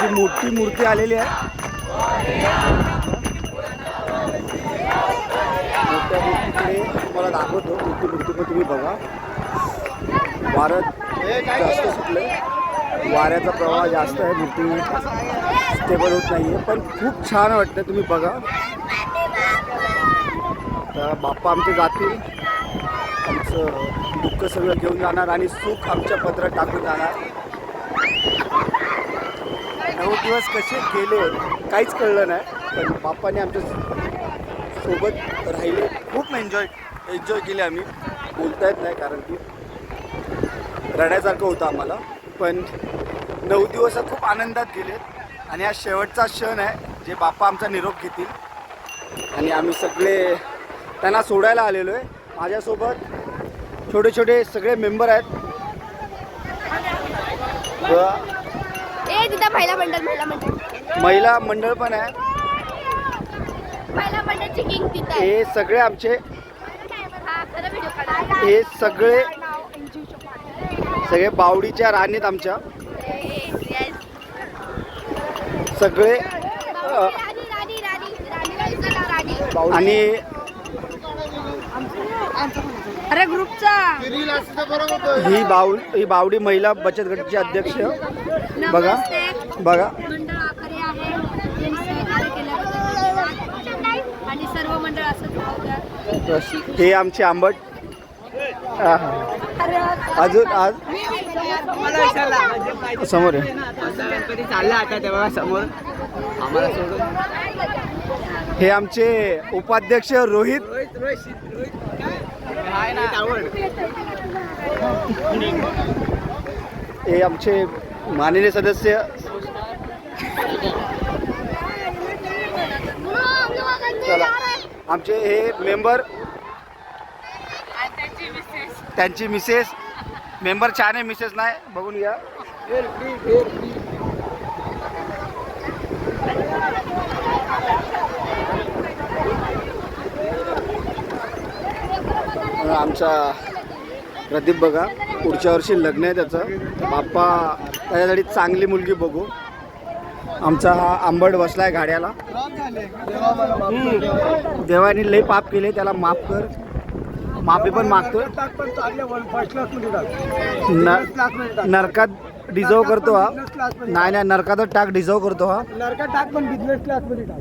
आमची मोठी मूर्ती आलेली आहे. मोठ्या मूर्तीकडे तुम्हाला दाखवतो. मोठी मूर्ती पण तुम्ही बघा. वारं जास्त सुटलं, वाऱ्याचा प्रवाह जास्त आहे. मूर्ती स्टेबल होत नाही आहे, पण खूप छान वाटतं. तुम्ही बघा. तर बाप्पा आमचे जातील, आमचं दुःख सगळं घेऊन जाणार आणि सुख आमच्या पदरात टाकून जाणार. 9 दिवस कसे गेले काहीच कळलं नाही, पण बाप्पाने आमच्या सोबत राहिले. खूप एन्जॉय केले आम्ही. बोलता येत नाही कारण की रडायसारखं होतं आम्हाला. पण 9 दिवस खूप आनंदात गेले आणि हा शेवटचा क्षण आहे जे बाप्पा आमचा निरोप घेतील. आणि आम्ही सगळे त्यांना सोडायला आलेलो आहे. माझ्यासोबत छोटे छोटे सगळे मेंबर आहेत. महिला मंडळ पण आहे. हे सगळे आमचे सगळे बावडीच्या राणीत आमच्या सगळे. आणि अरे ग्रुपचा ही बावडी महिला बचत गटाची अध्यक्ष. बघा बघा. आणि सर्व मंडळ असं. हे आमचे आंबट. अजून आज समोर आहे. चालला आता तेव्हा समोर आम्हाला सोडून. हे आमचे उपाध्यक्ष रोहित. हे आमचे माननीय सदस्य. चला आमचे हे मेंबर, त्यांची मिसेस. मेंबर छान आहे, मिसेस नाही. बघून घ्या. आमचा प्रदीप बघा, पुढच्या वर्षी लग्न आहे त्याचं. बाप्पा त्याच्यासाठी चांगली मुलगी बघू. आमचा हा आंबट बसलाय गाड्याला. देवाने लई पाप केले, त्याला माफ कर. माफी पण मागतोय. नरकात डिझर्व करतो हा. नाही नरकातच टाक, डिझर्व करतो हा. नरकात टाक पण बिझनेस क्लास मध्ये टाक.